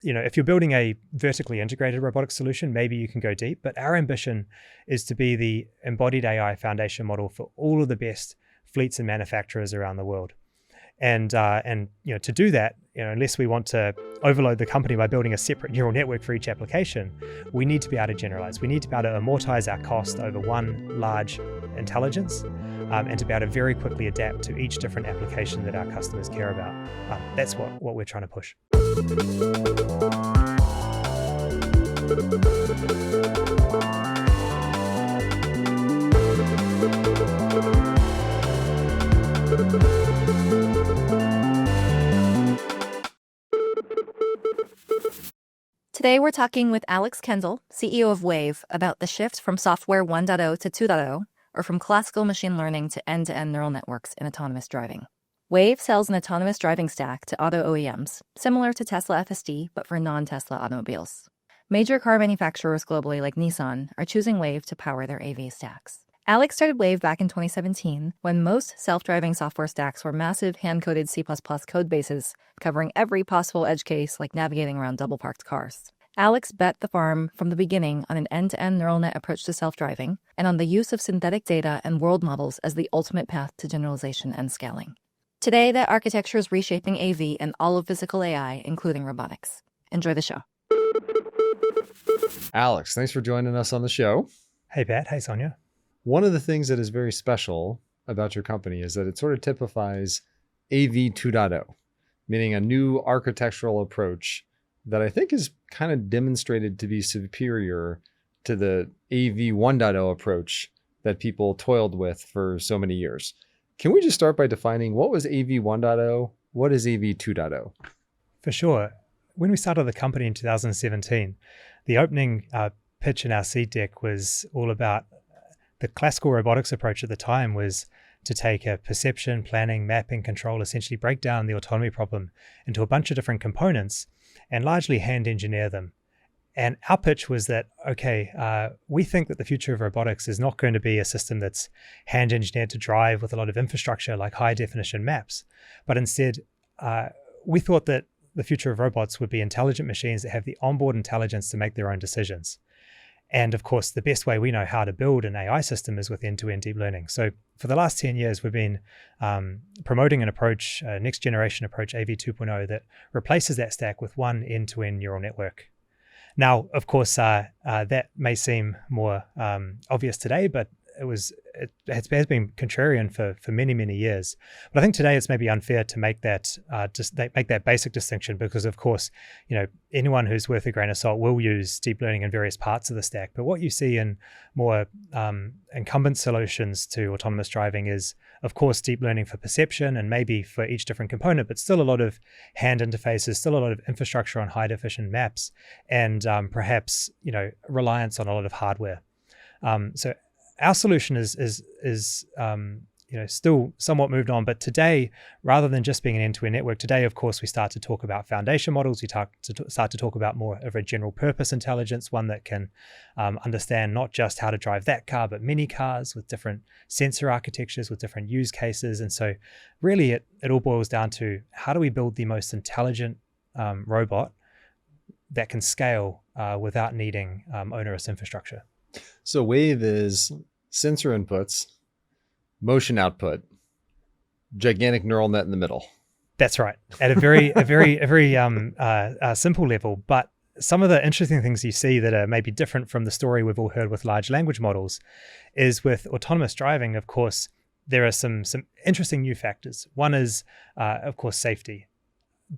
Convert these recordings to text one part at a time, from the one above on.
if you're building a vertically integrated robotics solution, maybe you can go deep, but our ambition is to be the embodied AI foundation model for all of the best fleets and manufacturers around the world. And to do that, unless we want to overload the company by building a separate neural network for each application, we need to be able to generalize. We need to be able to amortize our cost over one large intelligence, and to be able to very quickly adapt to each different application that our customers care about. That's what we're trying to push. Today, we're talking with Alex Kendall, CEO of Wayve, about the shift from software 1.0 to 2.0, or from classical machine learning to end-to-end neural networks in autonomous driving. Wayve sells an autonomous driving stack to auto OEMs, similar to Tesla FSD, but for non-Tesla automobiles. Major car manufacturers globally, like Nissan, are choosing Wayve to power their AV stacks. Alex started Wayve back in 2017, when most self-driving software stacks were massive hand-coded C++ code bases covering every possible edge case, like navigating around double-parked cars. Alex bet the farm from the beginning on an end-to-end neural net approach to self-driving and on the use of synthetic data and world models as the ultimate path to generalization and scaling. Today, that architecture is reshaping AV and all of physical AI, including robotics. Enjoy the show. Alex, thanks for joining us on the show. Hey, Pat. Hey, Sonya. One of the things that is very special about your company is that it sort of typifies AV 2.0, meaning a new architectural approach that I think is kind of demonstrated to be superior to the AV 1.0 approach that people toiled with for so many years. Can we just start by defining what was AV 1.0? What is AV 2.0? For sure. When we started the company in 2017, the opening pitch in our seed deck was all about the classical robotics approach at the time was to take a perception, planning, mapping, control, essentially break down the autonomy problem into a bunch of different components and largely hand engineer them. And our pitch was that, we think that the future of robotics is not going to be a system that's hand engineered to drive with a lot of infrastructure like high definition maps, but instead we thought that the future of robots would be intelligent machines that have the onboard intelligence to make their own decisions. And of course, the best way we know how to build an AI system is with end-to-end deep learning. So for the last 10 years, we've been promoting an approach, a next generation approach, AV 2.0, that replaces that stack with one end-to-end neural network. Now, of course, that may seem more obvious today, but it has been contrarian for many, many years. But I think today it's maybe unfair to make that make that basic distinction because, of course, anyone who's worth a grain of salt will use deep learning in various parts of the stack. But what you see in more incumbent solutions to autonomous driving is, of course, deep learning for perception and maybe for each different component, but still a lot of hand interfaces, still a lot of infrastructure on high definition maps, and perhaps reliance on a lot of hardware. So our solution is still somewhat moved on, but today, rather than just being an end-to-end network, today, of course, we start to talk about foundation models. We start to talk about more of a general purpose intelligence, one that can understand not just how to drive that car, but many cars with different sensor architectures, with different use cases. And so really it all boils down to how do we build the most intelligent robot that can scale without needing onerous infrastructure. So Wayve is sensor inputs, motion output, gigantic neural net in the middle. That's right. At a very simple level, but some of the interesting things you see that are maybe different from the story we've all heard with large language models is with autonomous driving. Of course, there are some interesting new factors. One is, of course, safety.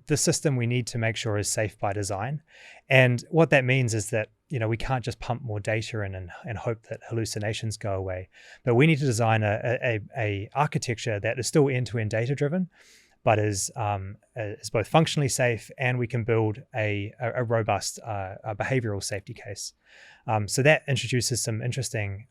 The system we need to make sure is safe by design. And what that means is that, we can't just pump more data in and hope that hallucinations go away. But we need to design a architecture that is still end-to-end data driven, but is both functionally safe, and we can build a robust behavioral safety case. So that introduces some interesting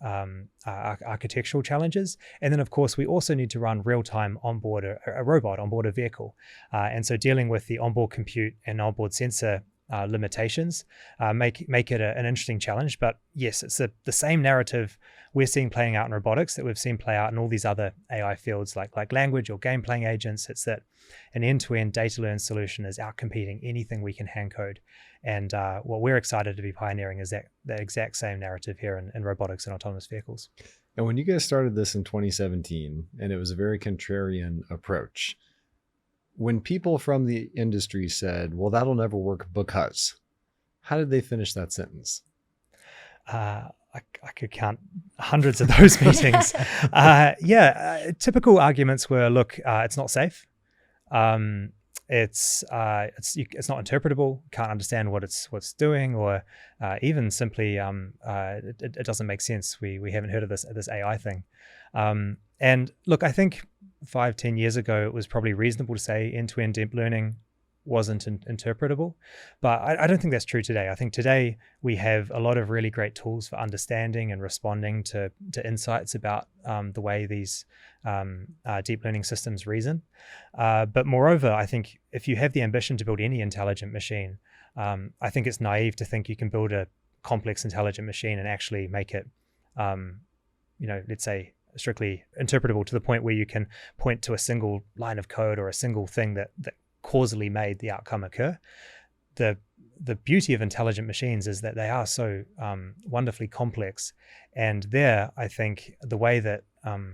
architectural challenges. And then, of course, we also need to run real-time onboard a robot, onboard a vehicle. And so dealing with the onboard compute and onboard sensor limitations make it an interesting challenge. But yes, it's the same narrative we're seeing playing out in robotics that we've seen play out in all these other AI fields like language or game playing agents. It's that an end-to-end data learned solution is outcompeting anything we can hand code. And what we're excited to be pioneering is that exact same narrative here in robotics and autonomous vehicles. And when you guys started this in 2017, and it was a very contrarian approach, when people from the industry said, well, that'll never work because, how did they finish that sentence? I could count hundreds of those meetings. Typical arguments were, look, it's not safe. It's not interpretable. Can't understand what it's doing, or even simply it doesn't make sense. We haven't heard of this AI thing. And look, I think 5-10 years ago it was probably reasonable to say end-to-end deep learning wasn't interpretable, but I don't think that's true today. I think today we have a lot of really great tools for understanding and responding to insights about the way these deep learning systems reason. But moreover, I think if you have the ambition to build any intelligent machine, I think it's naive to think you can build a complex intelligent machine and actually make it, let's say, strictly interpretable to the point where you can point to a single line of code or a single thing that causally made the outcome occur. The beauty of intelligent machines is that they are so wonderfully complex, and there I think the way that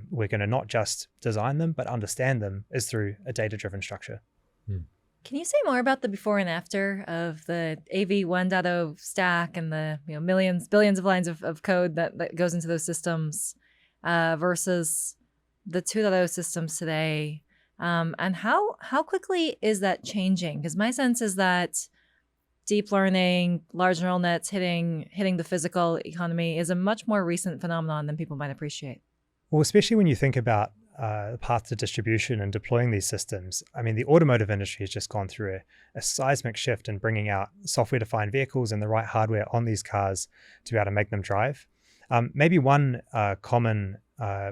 we're going to not just design them but understand them is through a data-driven structure. Can you say more about the before and after of the AV 1.0 stack and the millions, billions of lines of code that goes into those systems versus the 2.0 systems today? And how quickly is that changing? Because my sense is that deep learning, large neural nets hitting the physical economy is a much more recent phenomenon than people might appreciate. Well, especially when you think about the path to distribution and deploying these systems. I mean, the automotive industry has just gone through a seismic shift in bringing out software-defined vehicles and the right hardware on these cars to be able to make them drive. Maybe one common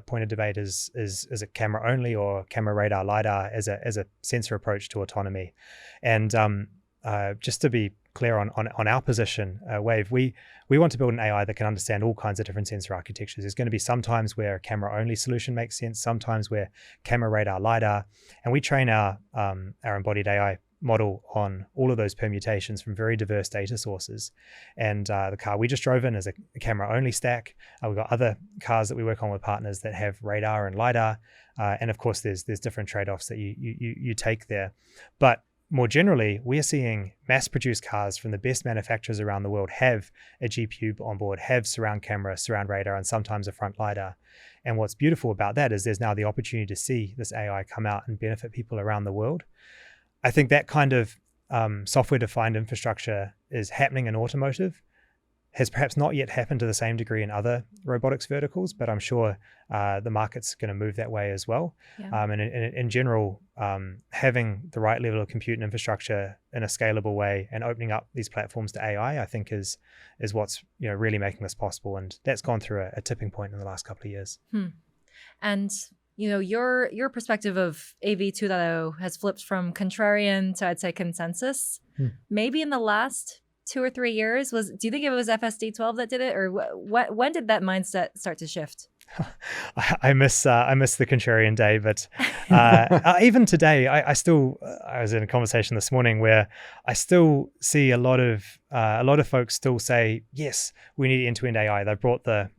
point of debate is it camera only or camera, radar, LiDAR as a sensor approach to autonomy. And just to be clear on our position, Wayve, we want to build an AI that can understand all kinds of different sensor architectures. There's going to be sometimes where a camera only solution makes sense, sometimes where camera, radar, LiDAR, and we train our embodied AI model on all of those permutations from very diverse data sources. And the car we just drove in is a camera only stack. We've got other cars that we work on with partners that have radar and LiDAR. And of course, there's different trade-offs that you take there. But more generally, we're seeing mass-produced cars from the best manufacturers around the world have a GPU on board, have surround camera, surround radar, and sometimes a front LiDAR. And what's beautiful about that is there's now the opportunity to see this AI come out and benefit people around the world. I think that kind of software-defined infrastructure is happening in automotive, has perhaps not yet happened to the same degree in other robotics verticals, but I'm sure the market's going to move that way as well. Yeah. And in general, having the right level of compute and infrastructure in a scalable way and opening up these platforms to AI, I think is what's really making this possible. And that's gone through a tipping point in the last couple of years. And your perspective of AV 2.0 has flipped from contrarian to, I'd say, consensus. Maybe in the last 2 or 3 years. Do you think it was FSD 12 that did it, or when did that mindset start to shift? I miss the contrarian day, but even today, I was in a conversation this morning where I still see a lot of folks still say, yes, we need end-to-end AI. They brought the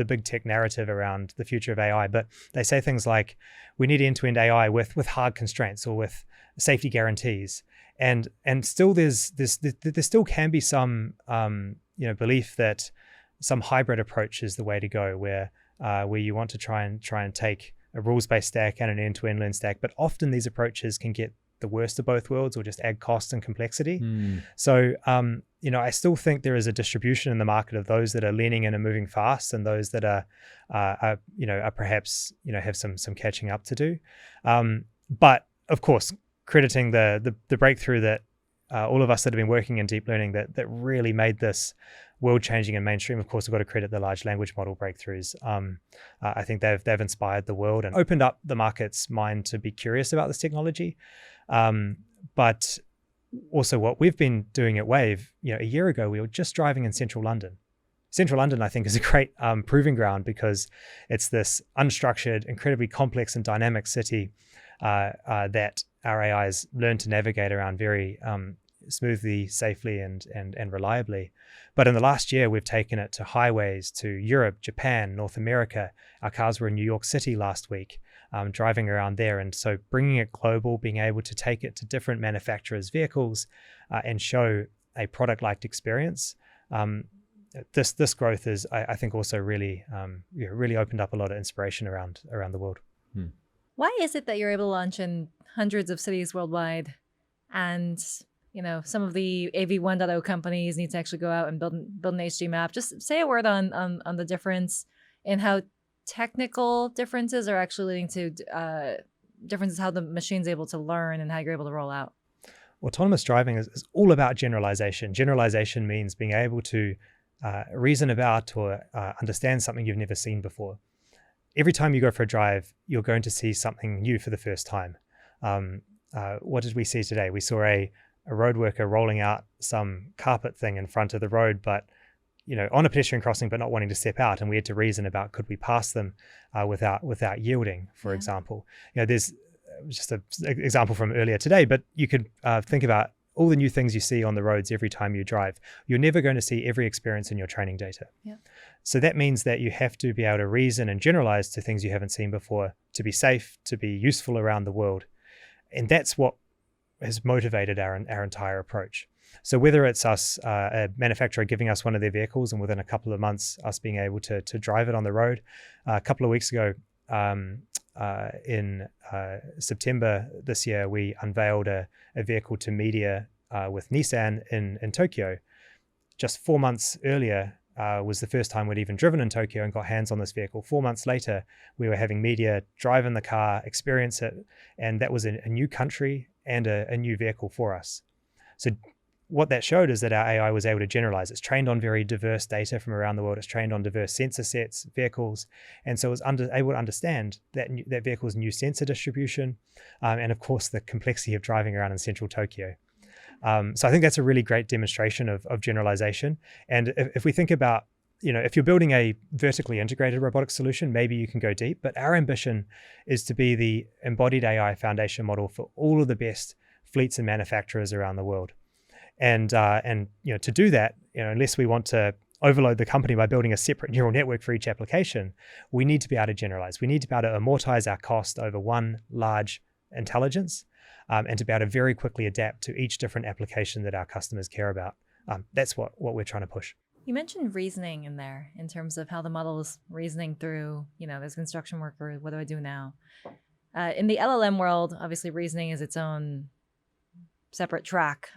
big tech narrative around the future of AI, but they say things like, we need end-to-end AI with hard constraints or with safety guarantees. And still there still can be some belief that some hybrid approach is the way to go, where you want to try and take a rules-based stack and an end-to-end learn stack, but often these approaches can get the worst of both worlds or just add cost and complexity. So I still think there is a distribution in the market of those that are leaning in and moving fast, and those that are perhaps have some catching up to do. But of course, crediting the breakthrough that all of us that have been working in deep learning that really made this world-changing and mainstream. Of course, we've got to credit the large language model breakthroughs. I think they've inspired the world and opened up the market's mind to be curious about this technology. But also what we've been doing at Wayve, a year ago, we were just driving in central London. Central London, I think, is a great proving ground because it's this unstructured, incredibly complex and dynamic city that our AIs learn to navigate around very smoothly, safely, and reliably. But in the last year, we've taken it to highways, to Europe, Japan, North America. Our cars were in New York City last week, driving around there. And so bringing it global, being able to take it to different manufacturers' vehicles and show a product-like experience. This growth is, I think, also really really opened up a lot of inspiration around the world. Why is it that you're able to launch in hundreds of cities worldwide, and some of the AV 1.0 companies need to actually go out and build an HD map? Just say a word on the difference in how technical differences are actually leading to differences how the machine's able to learn and how you're able to roll out. Autonomous driving is all about generalization. Generalization means being able to reason about or understand something you've never seen before. Every time you go for a drive, you're going to see something new for the first time. What did we see today? We saw a road worker rolling out some carpet thing in front of the road, but on a pedestrian crossing, but not wanting to step out. And we had to reason about, could we pass them without yielding, for example. There's just an example from earlier today, but you could think about all the new things you see on the roads every time you drive. You're never going to see every experience in your training data. Yeah. So that means that you have to be able to reason and generalize to things you haven't seen before, to be safe, to be useful around the world. And that's what has motivated our entire approach. So whether it's us, a manufacturer giving us one of their vehicles and within a couple of months, us being able to drive it on the road. A couple of weeks ago, in September this year, we unveiled a vehicle to media with Nissan in Tokyo. Just 4 months earlier was the first time we'd even driven in Tokyo and got hands on this vehicle. 4 months later, we were having media drive in the car, experience it, and that was a new country and a new vehicle for us. So what that showed is that our AI was able to generalize. It's trained on very diverse data from around the world. It's trained on diverse sensor sets, vehicles. And so it was able to understand that vehicle's new sensor distribution and, of course, the complexity of driving around in central Tokyo. So I think that's a really great demonstration of generalization. And if we think about, if you're building a vertically integrated robotics solution, maybe you can go deep. But our ambition is to be the embodied AI foundation model for all of the best fleets and manufacturers around the world. And to do that, unless we want to overload the company by building a separate neural network for each application, we need to be able to generalize. We need to be able to amortize our cost over one large intelligence and to be able to very quickly adapt to each different application that our customers care about. That's what we're trying to push. You mentioned reasoning in there in terms of how the model is reasoning through, this construction worker, what do I do now? In the LLM world, obviously reasoning is its own separate track,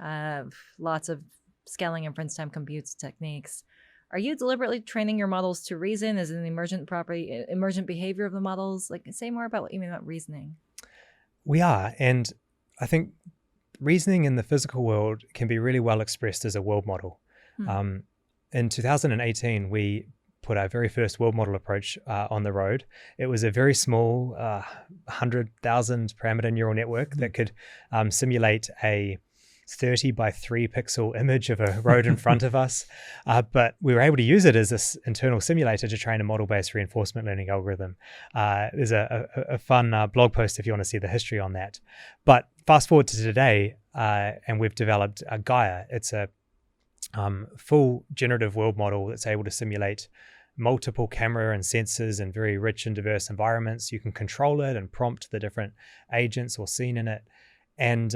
lots of scaling inference time computes techniques. Are you deliberately training your models to reason? Is it an emergent behavior of the models? Say more about what you mean about reasoning. We are, and I think reasoning in the physical world can be really well expressed as a world model. In 2018, we put our very first world model approach on the road. It was a very small 100,000 parameter neural network that could simulate a 30 by 3 pixel image of a road in front of us. But we were able to use it as this internal simulator to train a model-based reinforcement learning algorithm. There's a fun blog post if you want to see the history on that. But fast forward to today, and we've developed Gaia. It's a full generative world model that's able to simulate multiple camera and sensors in very rich and diverse environments. You can control it and prompt the different agents or scene in it. And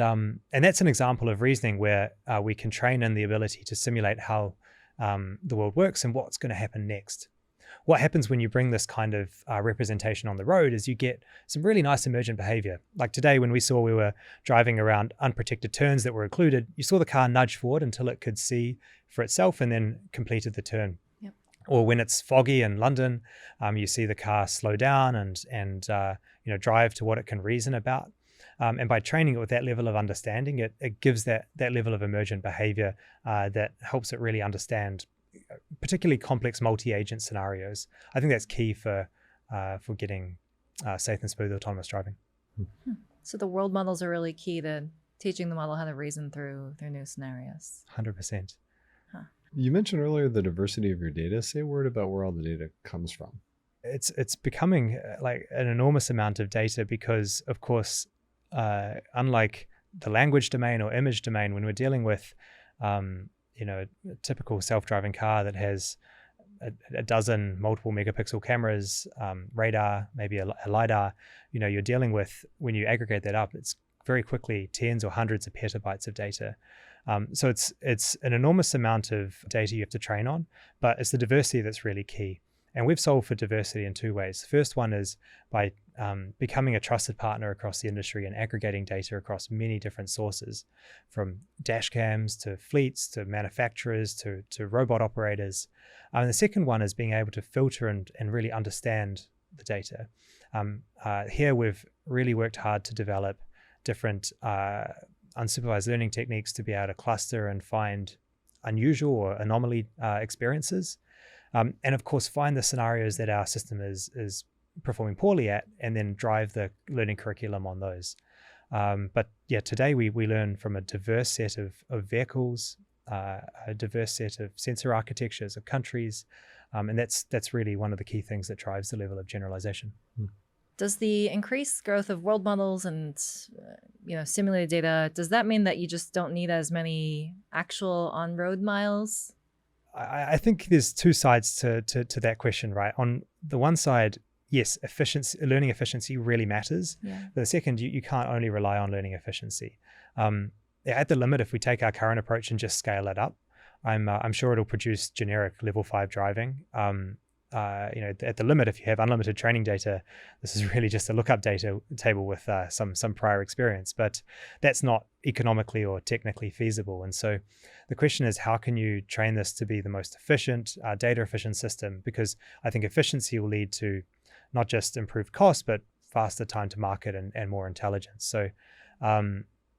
that's an example of reasoning where we can train in the ability to simulate how the world works and what's going to happen next. What happens when you bring this kind of representation on the road is you get some really nice emergent behavior. Like today when we were driving around unprotected turns that were occluded, you saw the car nudge forward until it could see for itself and then completed the turn. Yep. Or when it's foggy in London, you see the car slow down and drive to what it can reason about. And by training it with that level of understanding, it gives that level of emergent behavior that helps it really understand particularly complex multi-agent scenarios. I think that's key for getting safe and smooth autonomous driving. So the world models are really key to teaching the model how to reason through new scenarios. 100%. You mentioned earlier the diversity of your data. Say a word about where all the data comes from. It's becoming like an enormous amount of data because, of course, unlike the language domain or image domain, when we're dealing with, a typical self-driving car that has a dozen multiple megapixel cameras, radar, maybe a LiDAR, you're dealing with, when you aggregate that up, it's very quickly tens or hundreds of petabytes of data. So it's an enormous amount of data you have to train on, but it's the diversity that's really key. And we've solved for diversity in two ways. The first one is by becoming a trusted partner across the industry and aggregating data across many different sources, from dash cams to fleets to manufacturers to robot operators. And the second one is being able to filter and really understand the data. Here we've really worked hard to develop different unsupervised learning techniques to be able to cluster and find unusual or anomaly experiences. And of course, find the scenarios that our system is performing poorly at, and then drive the learning curriculum on those. But yeah, today we learn from a diverse set of vehicles, a diverse set of sensor architectures of countries, and that's really one of the key things that drives the level of generalization. Does the increased growth of world models and simulated data, does that mean that you just don't need as many actual on-road miles? I think there's two sides to that question, right? On the one side, yes, learning efficiency really matters. Yeah. But the second, you can't only rely on learning efficiency. At the limit, if we take our current approach and just scale it up, I'm sure it'll produce generic level 5 driving. At the limit, if you have unlimited training data, this is really just a lookup data table with some prior experience, but that's not economically or technically feasible. And so the question is, how can you train this to be the most efficient, data efficient system? Because I think efficiency will lead to not just improved cost, but faster time to market and more intelligence. So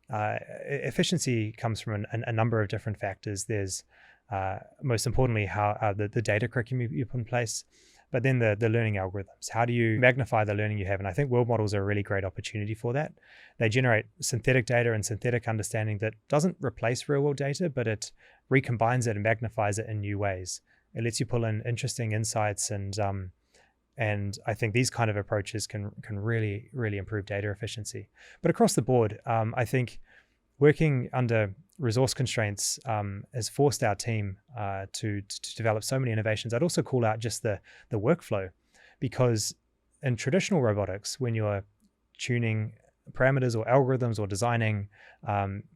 efficiency comes from a number of different factors. There's most importantly, how the data curriculum you put in place, but then the learning algorithms. How do you magnify the learning you have? And I think world models are a really great opportunity for that. They generate synthetic data and synthetic understanding that doesn't replace real world data, but it recombines it and magnifies it in new ways. It lets you pull in interesting insights, and I think these kind of approaches can really, really improve data efficiency. But across the board, I think working under resource constraints has forced our team to develop so many innovations. I'd also call out just the workflow, because in traditional robotics, when you're tuning parameters or algorithms or designing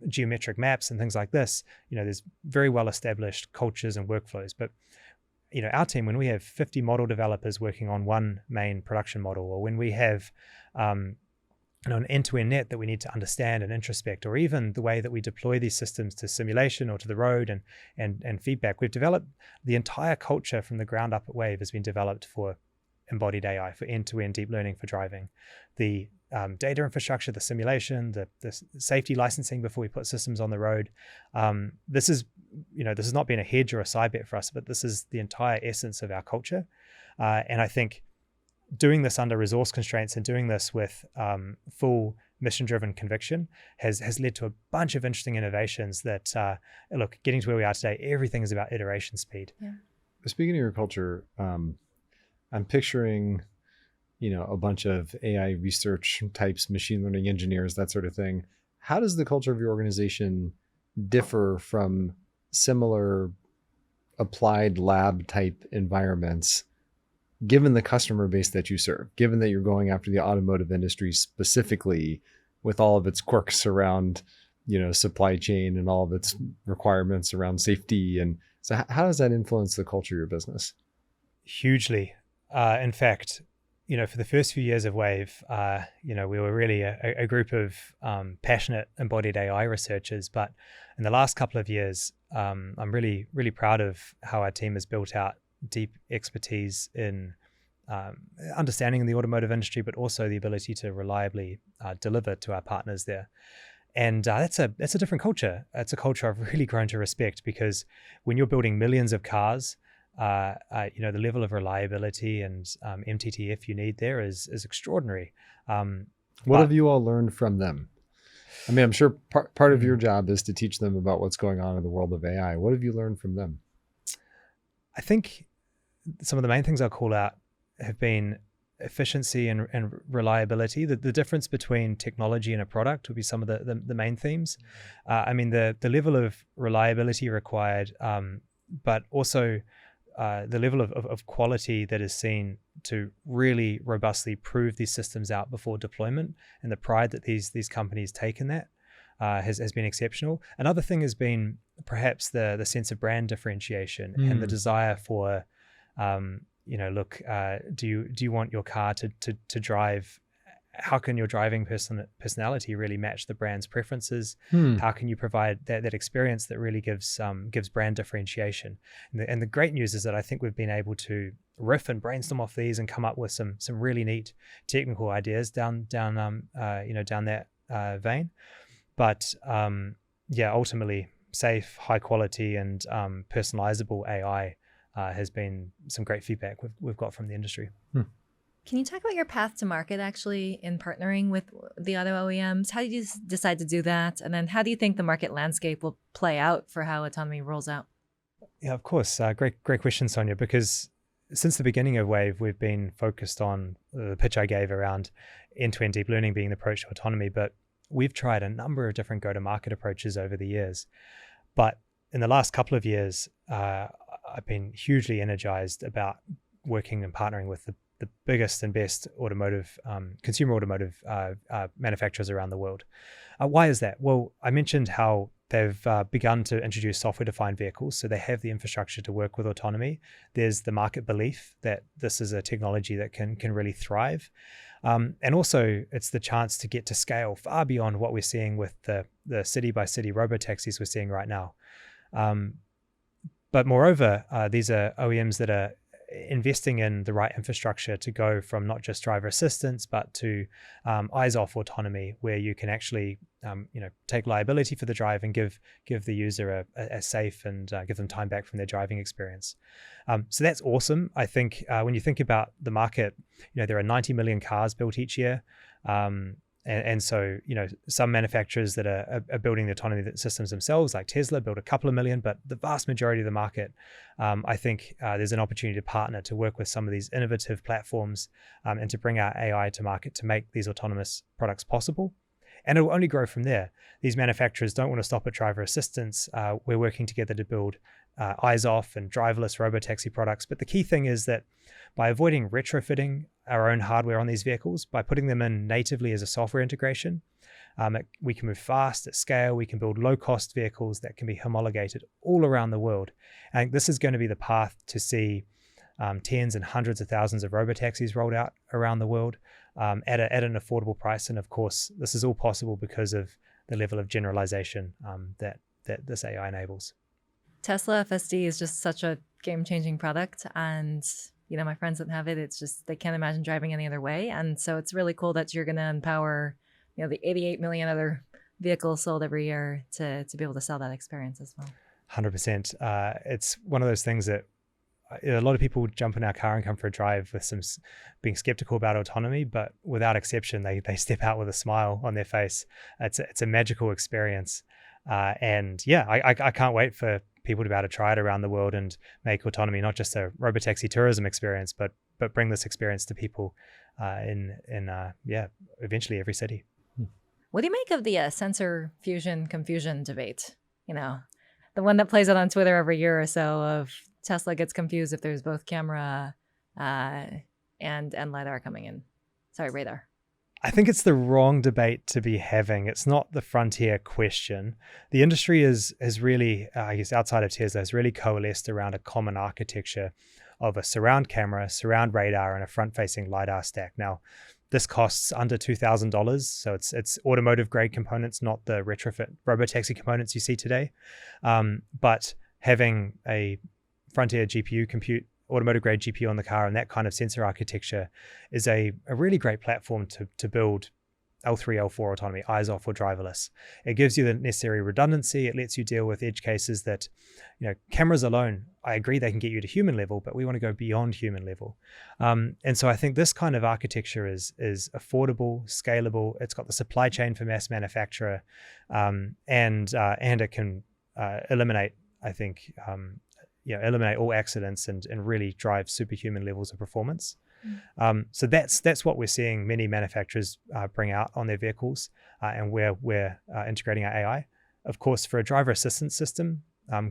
geometric maps and things like this, there's very well established cultures and workflows. But our team, when we have 50 model developers working on one main production model, or when we have an end-to-end net that we need to understand and introspect, or even the way that we deploy these systems to simulation or to the road and feedback, we've developed the entire culture from the ground up at Wayve has been developed for embodied AI, for end-to-end deep learning for driving. The data infrastructure, the simulation, the safety licensing before we put systems on the road. This has not been a hedge or a side bet for us, but this is the entire essence of our culture. And I think doing this under resource constraints and doing this with full mission-driven conviction has led to a bunch of interesting innovations that, getting to where we are today, everything is about iteration speed. Yeah. Speaking of your culture, I'm picturing, a bunch of AI research types, machine learning engineers, that sort of thing. How does the culture of your organization differ from similar applied lab type environments, given the customer base that you serve, given that you're going after the automotive industry specifically with all of its quirks around, supply chain and all of its requirements around safety? And so how does that influence the culture of your business? Hugely. In fact, for the first few years of Wayve, we were really a group of passionate embodied AI researchers. But in the last couple of years, I'm really, really proud of how our team has built out deep expertise in understanding the automotive industry, but also the ability to reliably deliver to our partners there. And that's a different culture. It's a culture I've really grown to respect, because when you're building millions of cars, the level of reliability and MTTF you need there is extraordinary. What have you all learned from them? I mean, I'm sure part of your job is to teach them about what's going on in the world of AI. What have you learned from them? I think some of the main things I'll call out have been efficiency and reliability. The difference between technology and a product would be some of the main themes. I mean, the level of reliability required, but also the level of quality that is seen to really robustly prove these systems out before deployment, and the pride that these companies take in that has been exceptional. Another thing has been perhaps the sense of brand differentiation and the desire for look, do you want your car to drive? How can your driving personality really match the brand's preferences? How can you provide that experience that really gives brand differentiation? And the great news is that I think we've been able to riff and brainstorm off these and come up with some really neat technical ideas down that vein. But ultimately, safe, high quality, and personalizable AI has been some great feedback we've got from the industry. Can you talk about your path to market actually in partnering with the auto OEMs? How did you decide to do that? And then how do you think the market landscape will play out for how autonomy rolls out? Yeah, of course. Great question, Sonya, because since the beginning of Wayve, we've been focused on the pitch I gave around end-to-end deep learning being the approach to autonomy, but we've tried a number of different go-to-market approaches over the years. But in the last couple of years, I've been hugely energized about working and partnering with the biggest and best automotive, consumer automotive manufacturers around the world. Why is that? Well, I mentioned how they've begun to introduce software-defined vehicles, so they have the infrastructure to work with autonomy. There's the market belief that this is a technology that can really thrive. And also, it's the chance to get to scale far beyond what we're seeing with the city-by-city robo-taxis we're seeing right now. But moreover, these are OEMs that are investing in the right infrastructure to go from not just driver assistance, but to eyes-off autonomy, where you can actually take liability for the drive and give the user a safe and give them time back from their driving experience. So that's awesome. I think when you think about the market, there are 90 million cars built each year. And so, some manufacturers that are building the autonomy systems themselves, like Tesla, build a couple of million, but the vast majority of the market, I think there's an opportunity to partner, to work with some of these innovative platforms and to bring our AI to market to make these autonomous products possible. And it will only grow from there. These manufacturers don't want to stop at driver assistance. We're working together to build eyes-off and driverless robotaxi products. But the key thing is that by avoiding retrofitting our own hardware on these vehicles, by putting them in natively as a software integration, we can move fast at scale. We can build low-cost vehicles that can be homologated all around the world. I think this is going to be the path to see tens and hundreds of thousands of robotaxis rolled out around the world at an affordable price. And of course, this is all possible because of the level of generalization that this AI enables. Tesla FSD is just such a game-changing product, and my friends that have it, it's just they can't imagine driving any other way. And so it's really cool that you're going to empower the 88 million other vehicles sold every year to be able to sell that experience as well. 100%. It's one of those things that a lot of people jump in our car and come for a drive with some being skeptical about autonomy, but without exception, they step out with a smile on their face. It's a magical experience. And yeah, I can't wait for people to be able to try it around the world and make autonomy not just a robotaxi tourism experience, but bring this experience to people in eventually every city. What do you make of the sensor fusion confusion debate? The one that plays out on Twitter every year or so of Tesla gets confused if there's both camera and LiDAR coming in. Sorry, radar. I think it's the wrong debate to be having. It's not the frontier question. The industry is really, I guess outside of Tesla, has really coalesced around a common architecture of a surround camera, surround radar, and a front-facing LiDAR stack. Now, this costs under $2,000, so it's automotive grade components, not the retrofit robotaxi components you see today. But having a frontier GPU compute, automotive grade GPU on the car, and that kind of sensor architecture is a really great platform to build L3, L4 autonomy, eyes off or driverless. It gives you the necessary redundancy. It lets you deal with edge cases that, cameras alone, I agree they can get you to human level, but we want to go beyond human level. And so I think this kind of architecture is affordable, scalable. It's got the supply chain for mass manufacturer, and it can eliminate, I think, eliminate all accidents and really drive superhuman levels of performance. So that's what we're seeing many manufacturers bring out on their vehicles, and where we're integrating our AI. Of course, for a driver assistance system,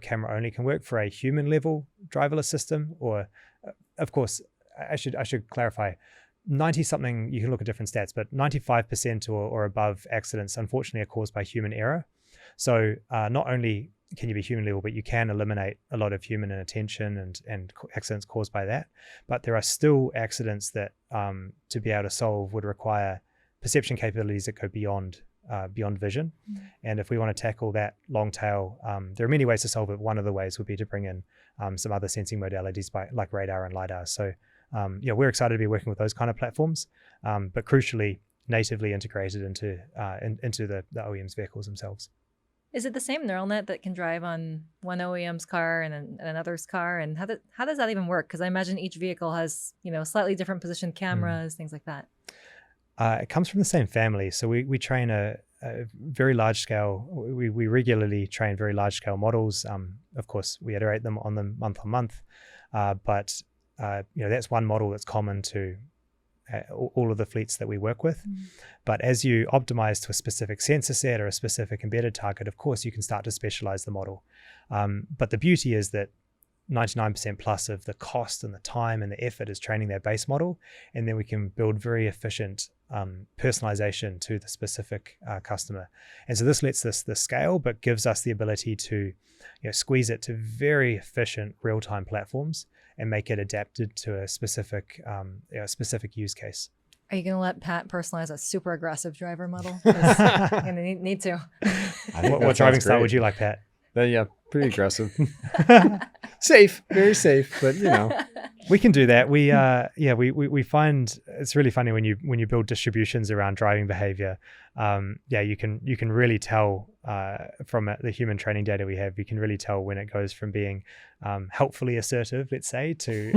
camera only can work. For a human level driverless system, or of course, I should clarify, 90 something, you can look at different stats, but 95% or above accidents unfortunately are caused by human error. So not only can you be human level, but you can eliminate a lot of human inattention and accidents caused by that. But there are still accidents that to be able to solve would require perception capabilities that go beyond vision. And if we want to tackle that long tail, there are many ways to solve it. One of the ways would be to bring in some other sensing modalities like radar and LiDAR. So we're excited to be working with those kind of platforms, but crucially natively integrated into the OEMs vehicles themselves. Is it the same neural net that can drive on one OEM's car and another's car? And how does that even work? Because I imagine each vehicle has, slightly different positioned cameras, things like that. It comes from the same family. So we train a very large scale, we regularly train very large scale models. Of course, we iterate them on them month on month. But that's one model that's common to all of the fleets that we work with. But as you optimize to a specific sensor set or a specific embedded target, of course, you can start to specialize the model. But the beauty is that 99% plus of the cost and the time and the effort is training their base model. And then we can build very efficient personalization to the specific customer. And so this lets us the scale, but gives us the ability to squeeze it to very efficient real-time platforms and make it adapted to a specific use case. Are you going to let Pat personalize a super aggressive driver model? I'm going to need to. What driving style would you like, Pat? Yeah, pretty aggressive. Safe, very safe, but we can do that. We find it's really funny when you build distributions around driving behavior. You can really tell from the human training data we have. You can really tell when it goes from being helpfully assertive, let's say, to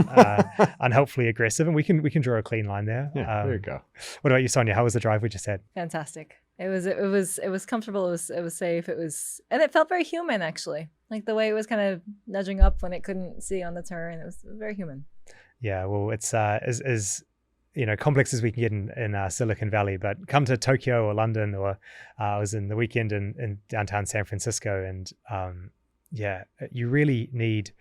unhelpfully aggressive, and we can draw a clean line there. Yeah, there you go. What about you, Sonya? How was the drive we just had? Fantastic. It was comfortable. It was safe. And it felt very human, actually. Like the way it was kind of nudging up when it couldn't see on the turn. It was very human. Yeah, well, it's as complex as we can get in Silicon Valley, but come to Tokyo or London, or I was in the weekend in downtown San Francisco, and you really need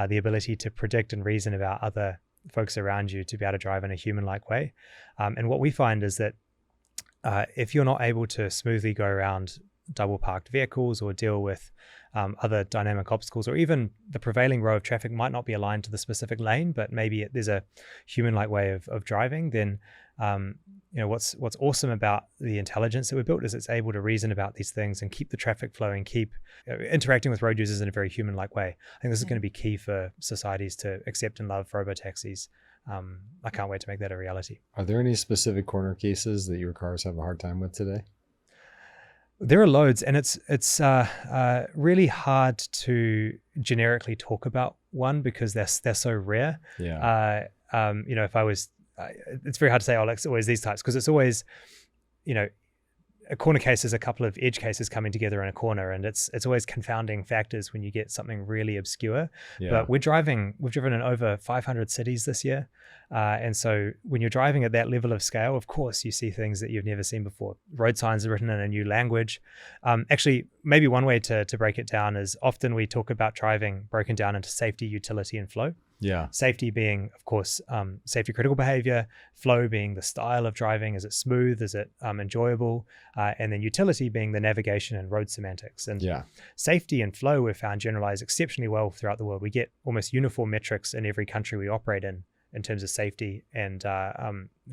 the ability to predict and reason about other folks around you to be able to drive in a human-like way. And what we find is that if you're not able to smoothly go around double parked vehicles or deal with other dynamic obstacles, or even the prevailing row of traffic might not be aligned to the specific lane, but maybe there's a human-like way of driving, then what's awesome about the intelligence that we built is it's able to reason about these things and keep the traffic flowing, keep interacting with road users in a very human-like way. I think this is going to be key for societies to accept and love robo-taxis. I can't wait to make that a reality. Are there any specific corner cases that your cars have a hard time with today? There are loads, and it's really hard to generically talk about one because they're so rare. Yeah. If I was, it's very hard to say, it's always these types, because it's always, a corner case is a couple of edge cases coming together in a corner, and it's always confounding factors when you get something really obscure. Yeah. But we've driven in over 500 cities this year. And so when you're driving at that level of scale, of course, you see things that you've never seen before. Road signs are written in a new language. Actually, maybe one way to break it down is often we talk about driving broken down into safety, utility, and flow. Yeah. Safety being, of course, safety critical behavior, flow being the style of driving. Is it smooth? Is it enjoyable? And then utility being the navigation and road semantics. And safety and flow we've found generalize exceptionally well throughout the world. We get almost uniform metrics in every country we operate in terms of safety and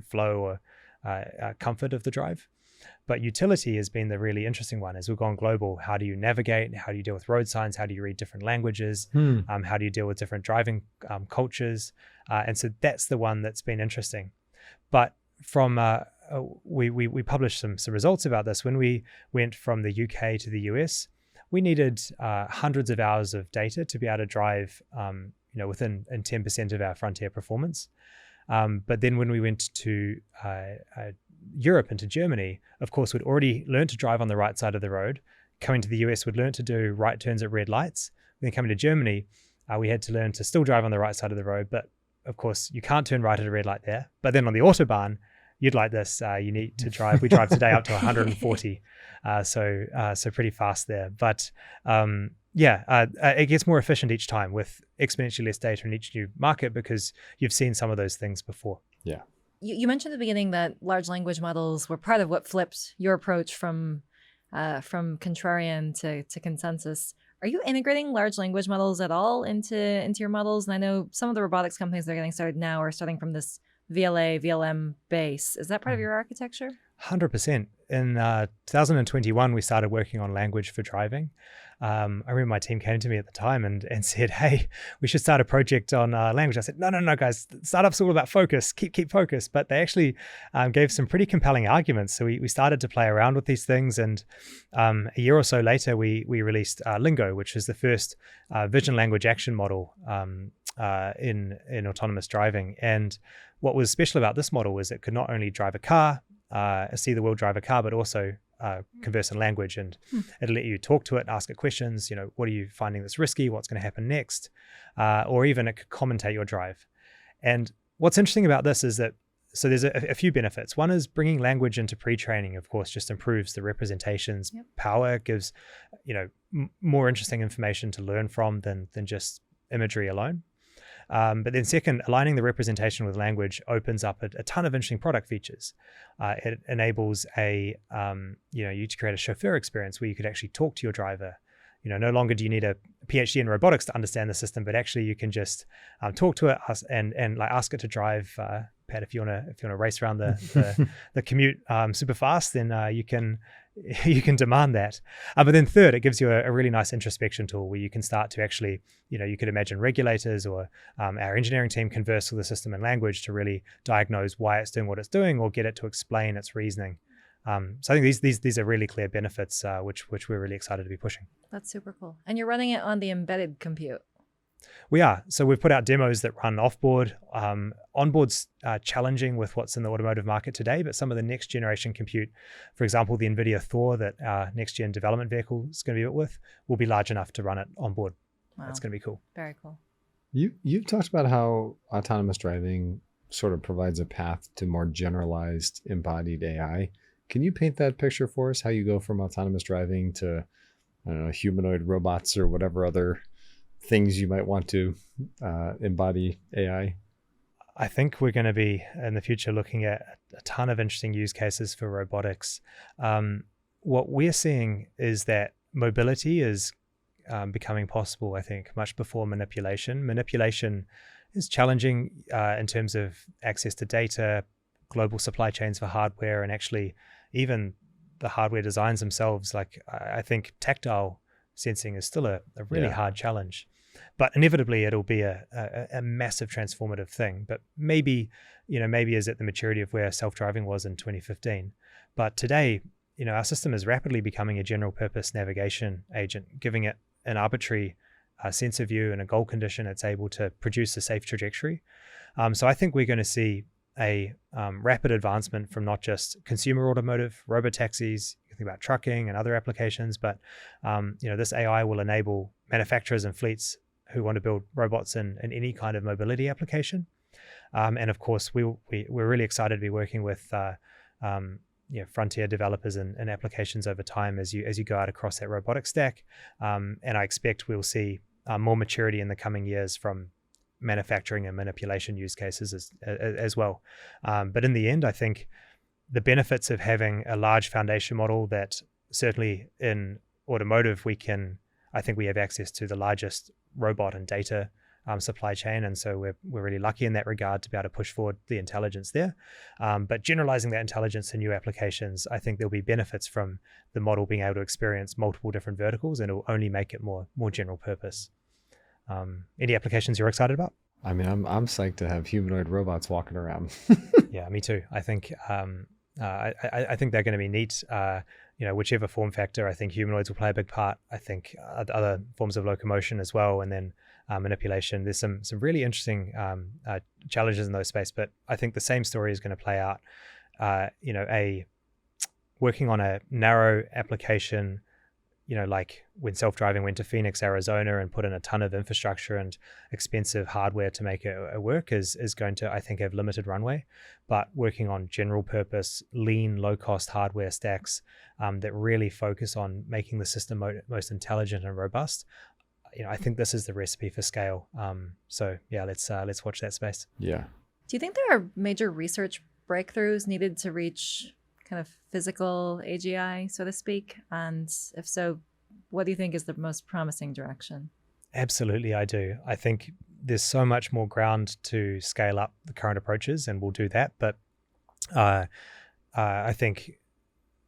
flow or comfort of the drive. But utility has been the really interesting one. As we've gone global, how do you navigate? How do you deal with road signs? How do you read different languages? How do you deal with different driving cultures? And so that's the one that's been interesting. But from a we published some results about this. When we went from the UK to the US, we needed hundreds of hours of data to be able to drive, within 10% of our frontier performance. But then when we went to Europe and to Germany, of course, we'd already learned to drive on the right side of the road. Coming to the US, we'd learned to do right turns at red lights. Then coming to Germany, we had to learn to still drive on the right side of the road. But of course, you can't turn right at a red light there. But then on the Autobahn, you'd like this. You need to drive. We drive today up to 140. So pretty fast there. But it gets more efficient each time with exponentially less data in each new market because you've seen some of those things before. Yeah. You mentioned at the beginning that large language models were part of what flipped your approach from contrarian to consensus. Are you integrating large language models at all into your models? And I know some of the robotics companies that are getting started now are starting from this VLA, VLM base. Is that part of your architecture? 100%. In 2021, we started working on language for driving. I remember my team came to me at the time and said, hey, we should start a project on language. I said, no, guys, startups are all about focus, keep focus. But they actually gave some pretty compelling arguments. So we started to play around with these things. And a year or so later, we released Lingo, which is the first vision language action model in autonomous driving. And what was special about this model was it could not only drive a car, see the world drive a car, but also converse in language, and it'll let you talk to it, ask it questions. What are you finding that's risky? What's going to happen next? Or even it could commentate your drive. And what's interesting about this is that, so there's a few benefits. One is bringing language into pre-training, of course, just improves the representation's power, gives, more interesting information to learn from than just imagery alone. But then second, aligning the representation with language opens up a ton of interesting product features. It enables you to create a chauffeur experience where you could actually talk to your driver. No longer do you need a PhD in robotics to understand the system, but actually you can just talk to it and ask it to drive. Pat, if you want to race around the commute super fast, then you can demand that. But then third, it gives you a really nice introspection tool where you can start to actually, you could imagine regulators or our engineering team converse with the system in language to really diagnose why it's doing what it's doing or get it to explain its reasoning. So I think these are really clear benefits, which we're really excited to be pushing. That's super cool. And you're running it on the embedded compute. We are. So we've put out demos that run off-board. On-board's challenging with what's in the automotive market today, but some of the next generation compute, for example, the NVIDIA Thor that our next-gen development vehicle is going to be built with, will be large enough to run it on board. Wow. That's going to be cool. Very cool. You've talked about how autonomous driving sort of provides a path to more generalized embodied AI. Can you paint that picture for us, how you go from autonomous driving to, I don't know, humanoid robots or whatever other things you might want to embody AI? I think we're going to be in the future looking at a ton of interesting use cases for robotics. What we're seeing is that mobility is becoming possible, I think, much before manipulation. Manipulation is challenging in terms of access to data, global supply chains for hardware, and actually even the hardware designs themselves. Like I think tactile sensing is still a really hard challenge. But inevitably, it'll be a massive transformative thing. But maybe is at the maturity of where self-driving was in 2015. But today, our system is rapidly becoming a general purpose navigation agent, giving it an arbitrary sensor view and a goal condition. It's able to produce a safe trajectory. So I think we're going to see a rapid advancement from not just consumer automotive, robo-taxis, you can think about trucking and other applications, but this AI will enable manufacturers and fleets who want to build robots in any kind of mobility application. And of course, we're really excited to be working with frontier developers and applications over time as you go out across that robotic stack. And I expect we'll see more maturity in the coming years from manufacturing and manipulation use cases as well. But in the end, I think the benefits of having a large foundation model that certainly in automotive, I think we have access to the largest robot and data supply chain. And so we're really lucky in that regard to be able to push forward the intelligence there. But generalizing that intelligence in new applications, I think there'll be benefits from the model being able to experience multiple different verticals, and it'll only make it more general purpose. Any applications you're excited about? I mean, I'm psyched to have humanoid robots walking around. Yeah, me too. I think I think they're going to be neat. Whichever form factor, I think humanoids will play a big part. I think other forms of locomotion as well, and then manipulation. There's some really interesting challenges in those space, but I think the same story is going to play out. Working on a narrow application, like when self-driving went to Phoenix, Arizona, and put in a ton of infrastructure and expensive hardware to make it work is going to, I think, have limited runway. But working on general purpose, lean, low-cost hardware stacks that really focus on making the system most intelligent and robust, I think this is the recipe for scale. So yeah, let's watch that space. Yeah. Do you think there are major research breakthroughs needed to reach kind of physical AGI, so to speak? And if so, what do you think is the most promising direction? Absolutely, I do. I think there's so much more ground to scale up the current approaches, and we'll do that. But I think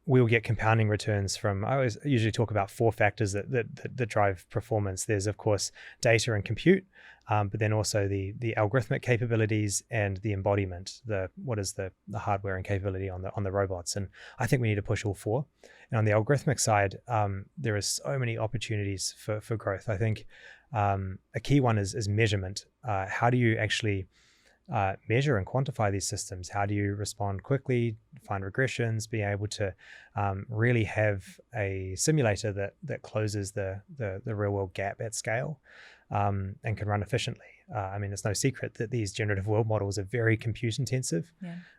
we'll get compounding returns from, I always usually talk about 4 factors that drive performance. There's, of course, data and compute, but then also the algorithmic capabilities and the embodiment, what is the hardware and capability on the robots. And I think we need to push all 4. And on the algorithmic side, there are so many opportunities for growth. I think a key one is measurement. How do you actually measure and quantify these systems? How do you respond quickly, find regressions, be able to really have a simulator that closes the real world gap at scale and can run efficiently? I mean, it's no secret that these generative world models are very compute intensive,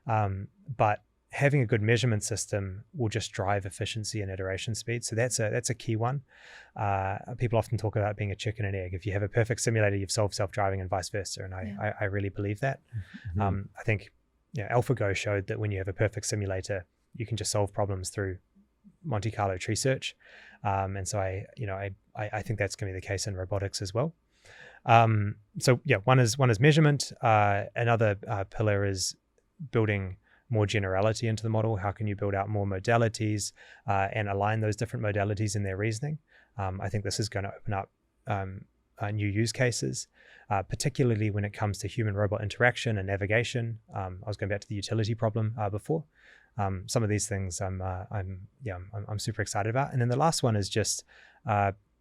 but having a good measurement system will just drive efficiency and iteration speed. So that's a key one. People often talk about being a chicken and egg. If you have a perfect simulator, you've solved self-driving, and vice versa. And I really believe that. Mm-hmm. I think AlphaGo showed that when you have a perfect simulator, you can just solve problems through Monte Carlo tree search. And so I think that's going to be the case in robotics as well. So yeah, one is measurement. Another pillar is building more generality into the model. How can you build out more modalities and align those different modalities in their reasoning? I think this is going to open up new use cases, particularly when it comes to human-robot interaction and navigation. I was going back to the utility problem before. Some of these things I'm super excited about. And then the last one is just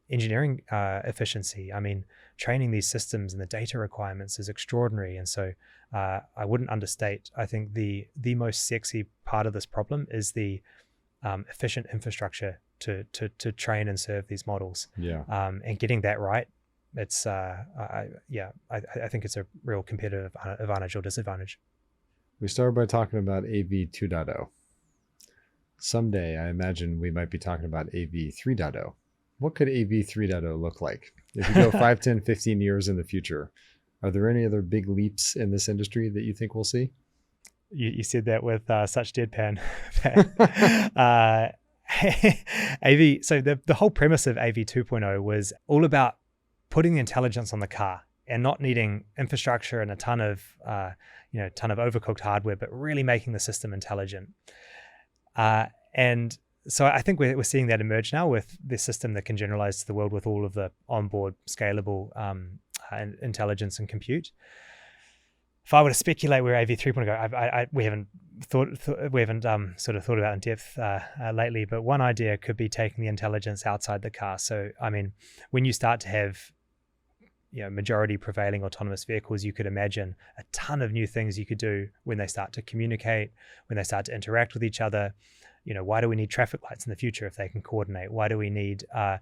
engineering efficiency. I mean, training these systems and the data requirements is extraordinary. And so I wouldn't understate, I think the most sexy part of this problem is the efficient infrastructure to train and serve these models. Yeah. And getting that right, it's I think it's a real competitive advantage or disadvantage. We started by talking about AV 2.0. Someday, I imagine we might be talking about AV 3.0. What could AV 3.0 look like? If you go 5, 10, 15 years in the future, are there any other big leaps in this industry that you think we'll see? You said that with such deadpan. AV. So the whole premise of AV 2.0 was all about putting the intelligence on the car and not needing infrastructure and a ton of overcooked hardware, but really making the system intelligent. And so I think we're seeing that emerge now with this system that can generalize to the world with all of the onboard scalable intelligence and compute. If I were to speculate where AV 3.0 go, we haven't sort of thought about in depth lately. But one idea could be taking the intelligence outside the car. So I mean, when you start to have majority prevailing autonomous vehicles, you could imagine a ton of new things you could do when they start to communicate, when they start to interact with each other. Why do we need traffic lights in the future if they can coordinate? Why do we need, all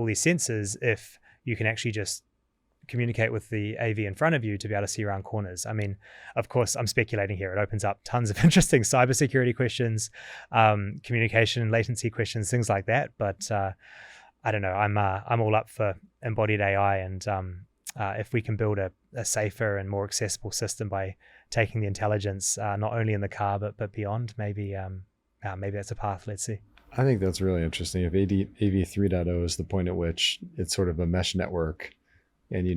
these sensors if you can actually just communicate with the AV in front of you to be able to see around corners? I mean, of course, I'm speculating here. It opens up tons of interesting cybersecurity questions, communication and latency questions, things like that. But I don't know. I'm all up for embodied AI, and if we can build a safer and more accessible system by taking the intelligence not only in the car but beyond, maybe that's a path. Let's see. I think that's really interesting. If AV 3.0 is the point at which it's sort of a mesh network, and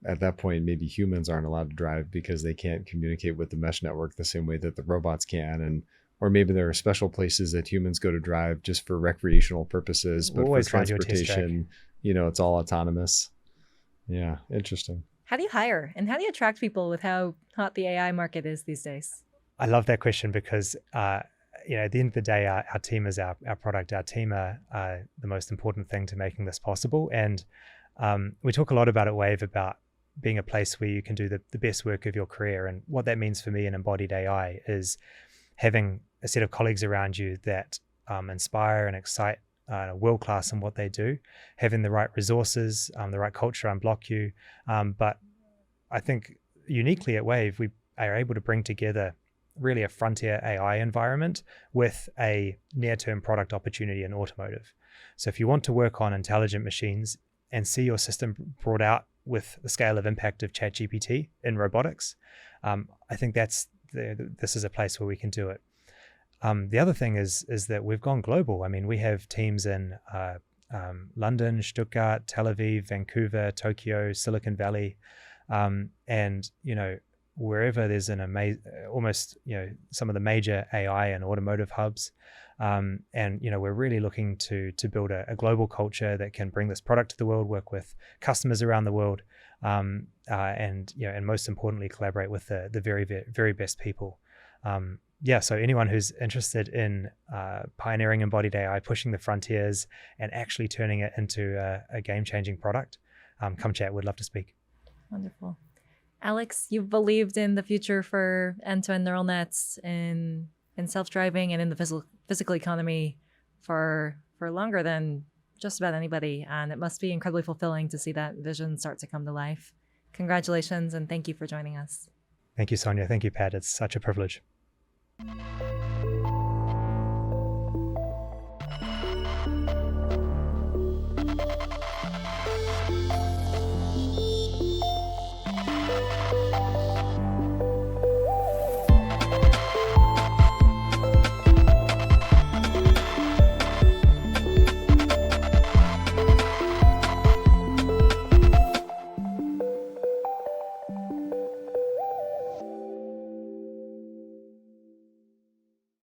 at that point maybe humans aren't allowed to drive because they can't communicate with the mesh network the same way that the robots can, or maybe there are special places that humans go to drive just for recreational purposes, but for transportation, it's all autonomous. Yeah, interesting. How do you hire and how do you attract people with how hot the AI market is these days? I love that question because at the end of the day, our team is our product. Our team are the most important thing to making this possible. And we talk a lot about at Wayve about being a place where you can do the best work of your career. And what that means for me in embodied AI is having a set of colleagues around you that inspire and excite, world-class in what they do, having the right resources, the right culture unblock you. But I think uniquely at Wayve, we are able to bring together really a frontier AI environment with a near-term product opportunity in automotive. So if you want to work on intelligent machines and see your system brought out with the scale of impact of ChatGPT in robotics, I think this is a place where we can do it. The other thing is that we've gone global. I mean, we have teams in London, Stuttgart, Tel Aviv, Vancouver, Tokyo, Silicon Valley, and wherever there's an almost some of the major AI and automotive hubs, and we're really looking to build a global culture that can bring this product to the world, work with customers around the world, and most importantly, collaborate with the very, very best people. So anyone who's interested in pioneering embodied AI, pushing the frontiers, and actually turning it into a game-changing product, come chat. We'd love to speak. Wonderful. Alex, you've believed in the future for end-to-end neural nets in self-driving and in the physical economy for longer than just about anybody. And it must be incredibly fulfilling to see that vision start to come to life. Congratulations, and thank you for joining us. Thank you, Sonya. Thank you, Pat. It's such a privilege.